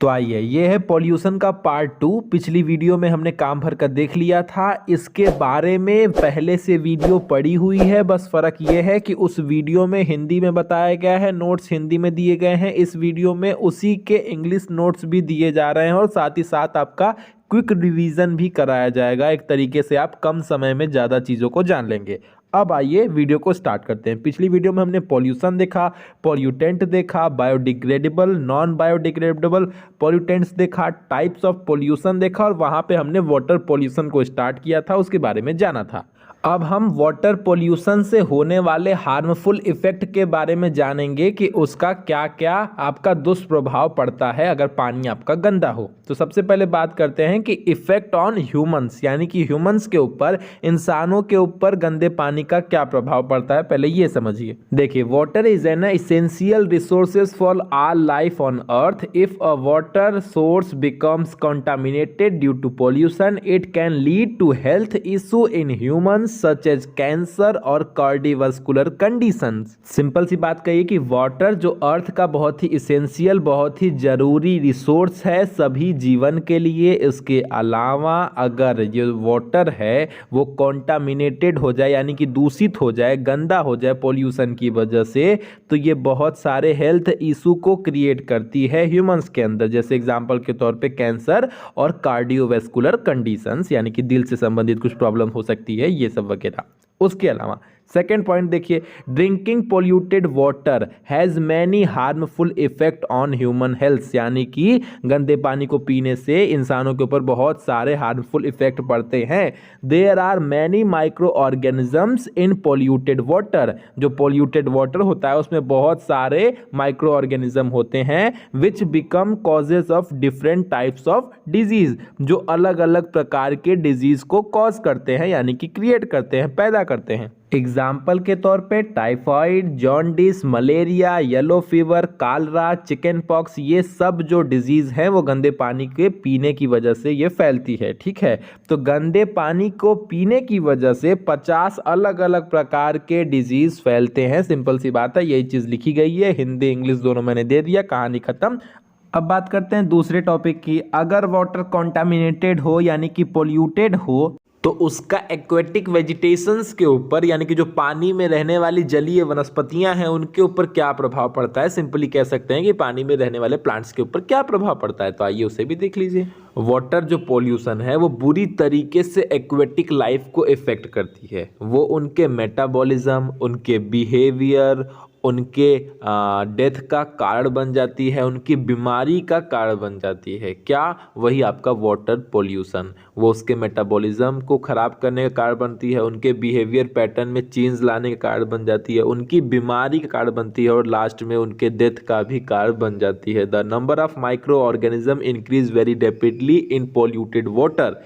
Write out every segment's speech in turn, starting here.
तो आइए, ये है पॉल्यूशन का पार्ट 2। पिछली वीडियो में हमने काम भर कर देख लिया था। इसके बारे में पहले से वीडियो पड़ी हुई है, बस फ़र्क ये है कि उस वीडियो में हिंदी में बताया गया है, नोट्स हिंदी में दिए गए हैं। इस वीडियो में उसी के इंग्लिश नोट्स भी दिए जा रहे हैं और साथ ही साथ आपका क्विक रिवीजन भी कराया जाएगा। एक तरीके से आप कम समय में ज़्यादा चीज़ों को जान लेंगे। अब आइए वीडियो को स्टार्ट करते हैं। पिछली वीडियो में हमने पॉल्यूशन देखा, पॉल्यूटेंट देखा, बायोडिग्रेडेबल, नॉन बायोडिग्रेडेबल पॉल्यूटेंट्स देखा, टाइप्स ऑफ पॉल्यूशन देखा और वहाँ पे हमने वाटर पॉल्यूशन को स्टार्ट किया था, उसके बारे में जाना था। अब हम वाटर पॉल्यूशन से होने वाले हार्मफुल इफेक्ट के बारे में जानेंगे कि उसका क्या क्या आपका दुष्प्रभाव पड़ता है अगर पानी आपका गंदा हो। तो सबसे पहले बात करते हैं कि इफेक्ट ऑन ह्यूमंस, यानी कि ह्यूमंस के ऊपर, इंसानों के ऊपर गंदे पानी का क्या प्रभाव पड़ता है, पहले ये समझिए। देखिए, water is an essential resources for all life on earth. If a water source becomes contaminated due to pollution, it can lead to health issue in humans such as cancer और कार्डियोवास्कुलर कंडीशंस। सिंपल सी बात कही कि water जो अर्थ का बहुत ही essential, बहुत ही जरूरी रिसोर्स है सभी जीवन के लिए। इसके अलावा अगर ये वाटर है वो कॉन्टामिनेटेड हो जाए, यानी कि दूषित हो जाए, गंदा हो जाए पॉल्यूशन की वजह से, तो ये बहुत सारे हेल्थ इशू को क्रिएट करती है ह्यूमंस के अंदर। जैसे एग्जांपल के तौर पे कैंसर और कार्डियोवास्कुलर कंडीशंस, यानी कि दिल से संबंधित कुछ प्रॉब्लम हो सकती है, ये सब वगैरह। उसके अलावा सेकेंड पॉइंट देखिए, drinking polluted water has many harmful effect on human health, यानी कि गंदे पानी को पीने से इंसानों के ऊपर बहुत सारे हार्मफुल इफेक्ट पड़ते हैं। There are many micro organisms in polluted water. जो पोल्यूटेड वाटर होता है उसमें बहुत सारे माइक्रो ऑर्गेनिज्म होते हैं which become causes of different types of disease, जो अलग अलग प्रकार के डिजीज को कॉज करते हैं, यानी कि क्रिएट करते हैं, पैदा करते हैं। एग्जाम्पल के तौर पे typhoid, jaundice, malaria, yellow fever, Kalra, chicken pox, ये सब जो डिजीज हैं वो गंदे पानी के पीने की वजह से ये फैलती है। ठीक है, तो गंदे पानी को पीने की वजह से 50 अलग अलग प्रकार के डिजीज फैलते हैं। सिंपल सी बात है, यही चीज़ लिखी गई है, हिंदी इंग्लिश दोनों मैंने दे दिया, कहानी खत्म। अब बात करते हैं दूसरे टॉपिक की। अगर वाटर कॉन्टामिनेटेड हो, यानी कि पोल्यूटेड हो, तो उसका एक्वेटिक वेजिटेशंस के ऊपर, यानी कि जो पानी में रहने वाली जलीय वनस्पतियां हैं, उनके ऊपर क्या प्रभाव पड़ता है। सिंपली कह सकते हैं कि पानी में रहने वाले प्लांट्स के ऊपर क्या प्रभाव पड़ता है। तो आइए उसे भी देख लीजिए। वाटर जो पोल्यूशन है वो बुरी तरीके से एक्वेटिक लाइफ को इफेक्ट करती है। वो उनके मेटाबॉलिज्म, उनके बिहेवियर, उनके डेथ का कारण बन जाती है, उनकी बीमारी का कारण बन जाती है। क्या? वही आपका वाटर पोल्यूशन। वो उसके मेटाबॉलिज्म को ख़राब करने का कारण बनती है, उनके बिहेवियर पैटर्न में चेंज लाने का कारण बन जाती है, उनकी बीमारी का कारण बनती है और लास्ट में उनके डेथ का भी कारण बन जाती है। The number of micro organism increase very rapidly in polluted water.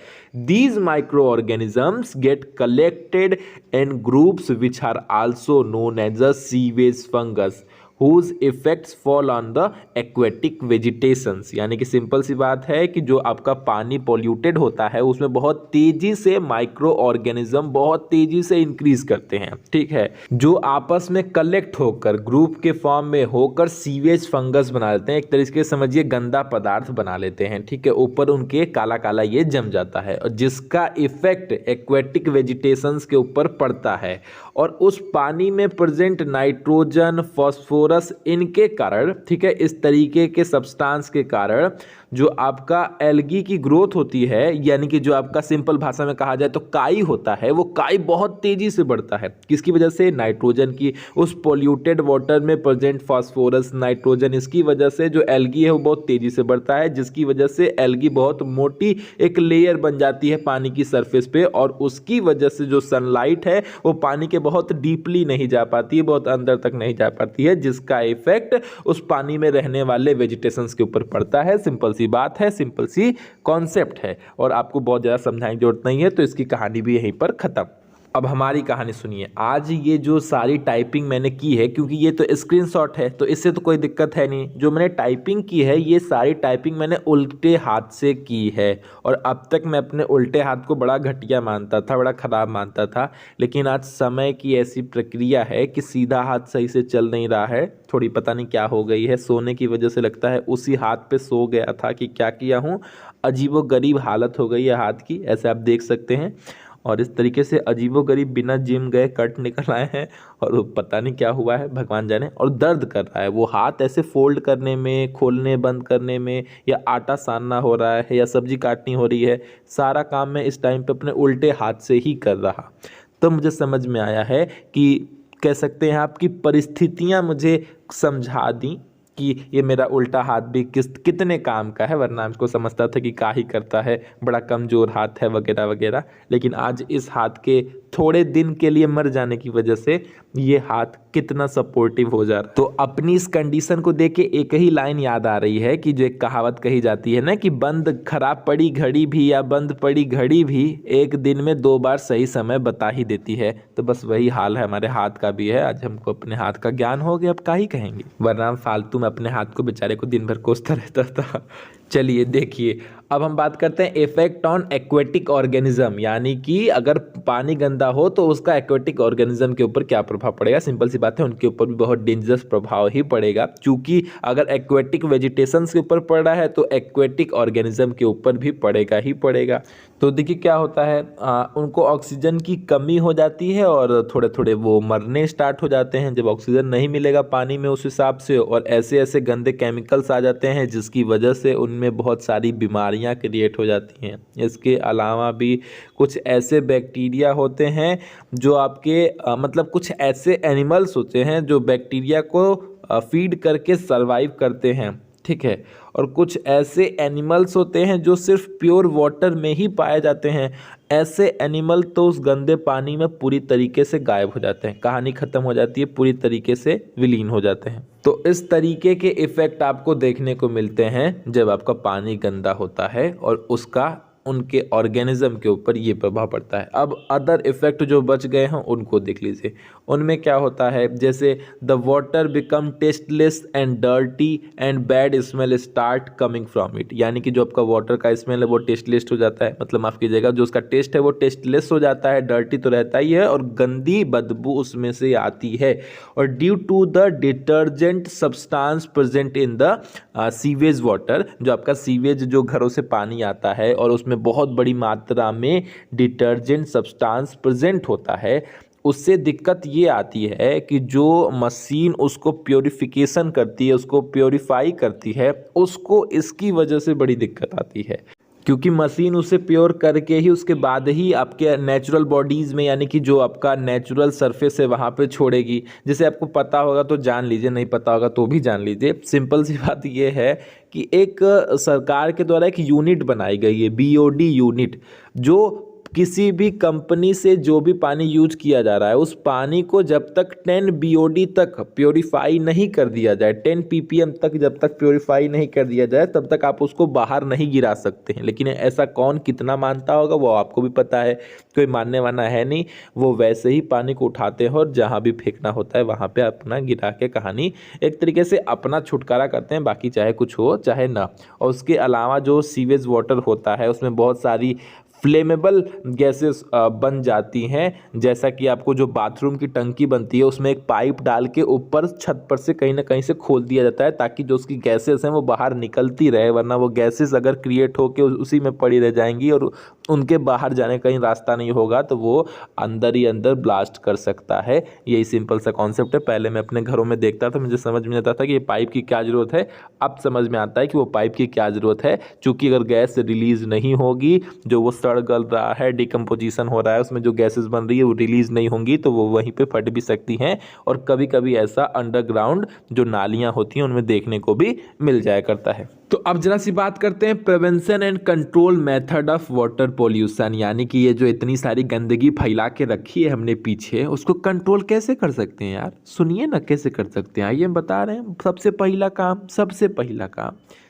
These microorganisms get collected in groups which are also known as the sewage fungus, whose effects fall on the aquatic vegetations. यानी कि simple सी बात है कि जो आपका पानी polluted होता है उसमें बहुत तेजी से माइक्रो ऑर्गेनिज्म बहुत तेजी से इंक्रीज करते हैं। ठीक है, जो आपस में कलेक्ट होकर ग्रुप के फॉर्म में होकर सीवेज फंगस बना लेते हैं। एक तरीके से समझिए गंदा पदार्थ बना लेते हैं। ठीक है, ऊपर उनके काला काला ये जम जाता है और जिसका इफेक्ट एक्वेटिक वेजिटेशंस के ऊपर पड़ता है और उस पानी में प्रेजेंट नाइट्रोजन, फॉस्फोरस, इनके कारण, ठीक है, इस तरीके के सब्सटेंस के कारण जो आपका एल्गी की ग्रोथ होती है, यानी कि जो आपका सिंपल भाषा में कहा जाए तो काई होता है, वो काई बहुत तेजी से बढ़ता है। किसकी वजह से? नाइट्रोजन की। उस पोल्यूटेड वाटर में प्रेजेंट फास्फोरस, नाइट्रोजन, इसकी वजह से जो एल्गी है वो बहुत तेजी से बढ़ता है, जिसकी वजह से एल्गी बहुत मोटी एक लेयर बन जाती है पानी की सरफेस पे और उसकी वजह से जो सनलाइट है वो पानी के बहुत डीपली नहीं जा पाती है, बहुत अंदर तक नहीं जा पाती है, जिसका इफेक्ट उस पानी में रहने वाले वेजिटेशंस के ऊपर पड़ता है। सिंपल सी बात है, सिंपल सी कॉन्सेप्ट है और आपको बहुत ज़्यादा समझाने की जरूरत नहीं है, तो इसकी कहानी भी यहीं पर खत्म। अब हमारी कहानी सुनिए। आज ये जो सारी टाइपिंग मैंने की है, क्योंकि ये तो स्क्रीनशॉट है तो इससे तो कोई दिक्कत है नहीं, जो मैंने टाइपिंग की है ये सारी टाइपिंग मैंने उल्टे हाथ से की है। और अब तक मैं अपने उल्टे हाथ को बड़ा घटिया मानता था, बड़ा ख़राब मानता था, लेकिन आज समय की ऐसी प्रक्रिया है कि सीधा हाथ सही से चल नहीं रहा है। थोड़ी पता नहीं क्या हो गई है, सोने की वजह से लगता है उसी हाथ पे सो गया था कि क्या किया हूँ। अजीबोगरीब हालत हो गई है हाथ की, ऐसे आप देख सकते हैं। और इस तरीके से अजीबोगरीब बिना जिम गए कट निकल आए हैं और पता नहीं क्या हुआ है, भगवान जाने। और दर्द कर रहा है वो हाथ, ऐसे फोल्ड करने में, खोलने बंद करने में, या आटा सानना हो रहा है या सब्जी काटनी हो रही है, सारा काम मैं इस टाइम पे अपने उल्टे हाथ से ही कर रहा। तो मुझे समझ में आया है कि कह सकते हैं आपकी परिस्थितियाँ मुझे समझा दी कि ये मेरा उल्टा हाथ भी कितने काम का है, वरना हमको समझता था कि का ही करता है, बड़ा कमज़ोर हाथ है वगैरह वगैरह। लेकिन आज इस हाथ के थोड़े दिन के लिए मर जाने की वजह से ये हाथ कितना सपोर्टिव हो जा रहा है। तो अपनी इस कंडीशन को देख के एक ही लाइन याद आ रही है कि जो एक कहावत कही जाती है ना कि बंद खराब पड़ी घड़ी भी या बंद पड़ी घड़ी भी एक दिन में 2 बार सही समय बता ही देती है। तो बस वही हाल है हमारे हाथ का भी है। आज हमको अपने हाथ का ज्ञान हो गया, अब का ही कहेंगे, वरना फालतू में अपने हाथ को बेचारे को दिन भर कोसता रहता था। चलिए देखिए, अब हम बात करते हैं इफेक्ट ऑन एक्वेटिक ऑर्गेनिज्म, यानी कि अगर पानी गंदा हो तो उसका एक्वेटिक ऑर्गेनिज्म के ऊपर क्या प्रभाव पड़ेगा। सिंपल सी बात है, उनके ऊपर भी बहुत डेंजरस प्रभाव ही पड़ेगा, क्योंकि अगर एक्वेटिक वेजिटेशंस के ऊपर पड़ रहा है तो एक्वेटिक ऑर्गेनिज्म के ऊपर भी पड़ेगा ही पड़ेगा। तो देखिए क्या होता है, उनको ऑक्सीजन की कमी हो जाती है और थोड़े थोड़े वो मरने स्टार्ट हो जाते हैं जब ऑक्सीजन नहीं मिलेगा पानी में उस हिसाब से, और ऐसे ऐसे गंदे केमिकल्स आ जाते हैं जिसकी वजह से उनमें बहुत सारी बीमारियां क्रिएट हो जाती हैं। इसके अलावा भी कुछ ऐसे बैक्टीरिया होते हैं जो आपके मतलब कुछ ऐसे एनिमल्स होते हैं जो बैक्टीरिया को फीड करके सरवाइव करते हैं, ठीक है। और कुछ ऐसे एनिमल्स होते हैं जो सिर्फ प्योर वाटर में ही पाए जाते हैं। ऐसे एनिमल तो उस गंदे पानी में पूरी तरीके से गायब हो जाते हैं, कहानी खत्म हो जाती है, पूरी तरीके से विलीन हो जाते हैं। तो इस तरीके के इफ़ेक्ट आपको देखने को मिलते हैं जब आपका पानी गंदा होता है और उसका उनके ऑर्गेनिज्म के ऊपर ये प्रभाव पड़ता है। अब अदर इफ़ेक्ट जो बच गए हैं उनको देख लीजिए। उनमें क्या होता है, जैसे the water become tasteless and dirty and bad smell start coming from it, यानी कि जो आपका वाटर का स्मेल है वो टेस्टलेस हो जाता है, मतलब माफ़ कीजिएगा, जो उसका टेस्ट है वो टेस्टलेस हो जाता है, डर्टी तो रहता ही है और गंदी बदबू उसमें से आती है। और due to the detergent substance present in the sewage water, जो आपका सीवेज जो घरों से पानी आता है और उसमें बहुत बड़ी मात्रा में डिटर्जेंट सब्सटेंस प्रेजेंट होता है, उससे दिक्कत ये आती है कि जो मशीन उसको प्योरीफिकेशन करती है, उसको प्योरीफाई करती है, उसको इसकी वजह से बड़ी दिक्कत आती है, क्योंकि मशीन उसे प्योर करके ही उसके बाद ही आपके नेचुरल बॉडीज़ में, यानी कि जो आपका नेचुरल सरफेस है वहाँ पे छोड़ेगी। जैसे आपको पता होगा तो जान लीजिए, नहीं पता होगा तो भी जान लीजिए। सिंपल सी बात ये है कि एक सरकार के द्वारा एक यूनिट बनाई गई है, बीओडी यूनिट, जो किसी भी कंपनी से जो भी पानी यूज किया जा रहा है उस पानी को जब तक 10 बीओडी तक प्योरीफाई नहीं कर दिया जाए, 10 पीपीएम तक जब तक प्योरीफाई नहीं कर दिया जाए तब तक आप उसको बाहर नहीं गिरा सकते हैं। लेकिन ऐसा कौन कितना मानता होगा वो आपको भी पता है, कोई मानने वाला है नहीं। वो वैसे ही पानी को उठाते हैं और जहाँ भी फेंकना होता है वहाँ पे अपना गिरा के कहानी एक तरीके से अपना छुटकारा करते हैं, बाकी चाहे कुछ हो चाहे ना। और उसके अलावा जो सीवेज वाटर होता है उसमें बहुत सारी फ्लेमेबल गैसेस बन जाती हैं, जैसा कि आपको जो बाथरूम की टंकी बनती है उसमें एक पाइप डाल के ऊपर छत पर से कहीं ना कहीं से खोल दिया जाता है ताकि जो उसकी गैसेस हैं वो बाहर निकलती रहे, वरना वो गैसेस अगर क्रिएट होकर उसी में पड़ी रह जाएंगी और उनके बाहर जाने का कहीं रास्ता नहीं होगा तो वो अंदर ही अंदर ब्लास्ट कर सकता है। यही सिंपल सा कॉन्सेप्ट है। पहले मैं अपने घरों में देखता था, मुझे समझ में नहीं आता था कि ये पाइप की क्या ज़रूरत है। अब समझ में आता है कि वो पाइप की क्या ज़रूरत है, क्योंकि अगर गैस रिलीज़ नहीं होगी, जो वो सड़ गल रहा है, डिकम्पोजिशन हो रहा है, उसमें जो गैसेस बन रही है वो रिलीज़ नहीं होंगी तो वो वहीं पे फट भी सकती हैं। और कभी कभी ऐसा अंडरग्राउंड जो नालियाँ होती हैं उनमें देखने को भी मिल जाया करता है। तो अब जरा सी बात करते हैं prevention and control method of water pollution, यानी कि ये जो इतनी सारी गंदगी फैला के रखी है हमने पीछे, उसको कंट्रोल कैसे कर सकते हैं यार। सुनिए ना कैसे कर सकते हैं, आइए हम बता रहे हैं।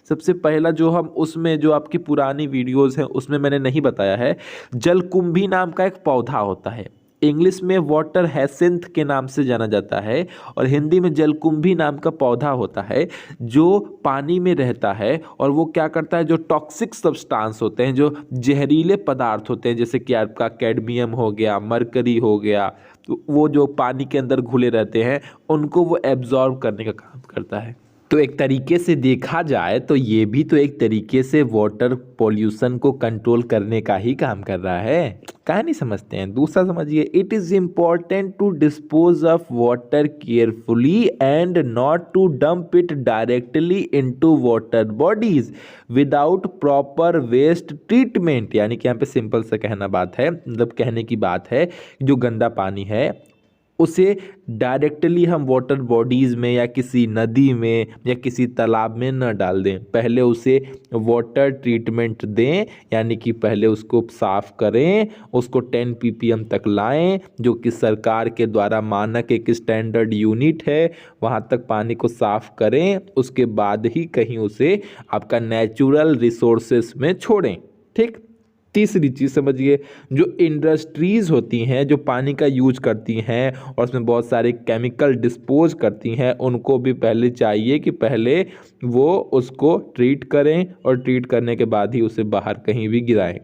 सबसे पहला जो हम उसमें जो आपकी पुरानी वीडियोस हैं उसमें मैंने नहीं बताया है, जलकुंभी नाम का एक पौधा होता है। इंग्लिश में वाटर हैसिंथ के नाम से जाना जाता है और हिंदी में जलकुंभी नाम का पौधा होता है जो पानी में रहता है और वो क्या करता है, जो टॉक्सिक सब्सटेंस होते हैं, जो जहरीले पदार्थ होते हैं, जैसे कि आपका कैडमियम हो गया, मरकरी हो गया, तो वो जो पानी के अंदर घुले रहते हैं उनको वो एब्जॉर्ब करने का काम करता है। तो एक तरीके से देखा जाए तो ये भी तो एक तरीके से वाटर पॉल्यूशन को कंट्रोल करने का ही काम कर रहा है। क्या नहीं समझते हैं? दूसरा समझिए, it is important to dispose of water carefully and not to dump it directly into water bodies without proper waste treatment. यानी कि यहाँ पे सिंपल सा कहना बात है, मतलब कहने की बात है, जो गंदा पानी है उसे डायरेक्टली हम वाटर बॉडीज़ में या किसी नदी में या किसी तालाब में न डाल दें, पहले उसे वाटर ट्रीटमेंट दें, यानी कि पहले उसको साफ़ करें, उसको 10 ppm तक लाएं, जो कि सरकार के द्वारा मानक एक स्टैंडर्ड यूनिट है, वहाँ तक पानी को साफ़ करें, उसके बाद ही कहीं उसे आपका नेचुरल रिसोर्सेस में छोड़ें। ठीक। तीसरी चीज़ समझिए, जो इंडस्ट्रीज़ होती हैं जो पानी का यूज करती हैं और उसमें बहुत सारे केमिकल डिस्पोज करती हैं, उनको भी पहले चाहिए कि पहले वो उसको ट्रीट करें और ट्रीट करने के बाद ही उसे बाहर कहीं भी गिराएं।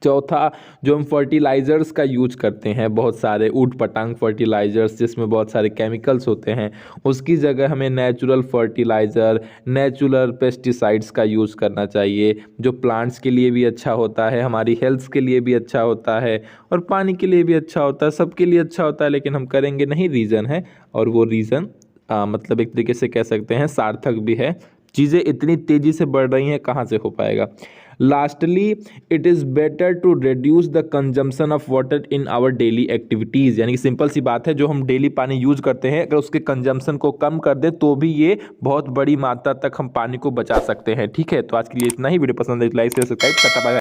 चौथा, जो हम फर्टिलाइज़र्स का यूज करते हैं, बहुत सारे ऊट पटांग फर्टिलाइज़र्स जिसमें बहुत सारे केमिकल्स होते हैं, उसकी जगह हमें नेचुरल फर्टिलाइज़र, नेचुरल पेस्टिसाइड्स का यूज़ करना चाहिए, जो प्लांट्स के लिए भी अच्छा होता है, हमारी हेल्थ के लिए भी अच्छा होता है और पानी के लिए भी अच्छा होता है, सबके लिए अच्छा होता है, लेकिन हम करेंगे नहीं। रीज़न है, और वो रीज़न मतलब एक तरीके से कह सकते हैं सार्थक भी है। चीज़ें इतनी तेज़ी से बढ़ रही हैं, कहाँ से हो पाएगा। Lastly, it is better to reduce the consumption of water in our daily activities. यानी कि सिंपल सी बात है, जो हम डेली पानी यूज़ करते हैं अगर उसके कंजम्पशन को कम कर दे तो भी ये बहुत बड़ी मात्रा तक हम पानी को बचा सकते हैं। ठीक है, तो आज के लिए इतना ही। वीडियो पसंद है तो लाइक शेयर सब्सक्राइब करता।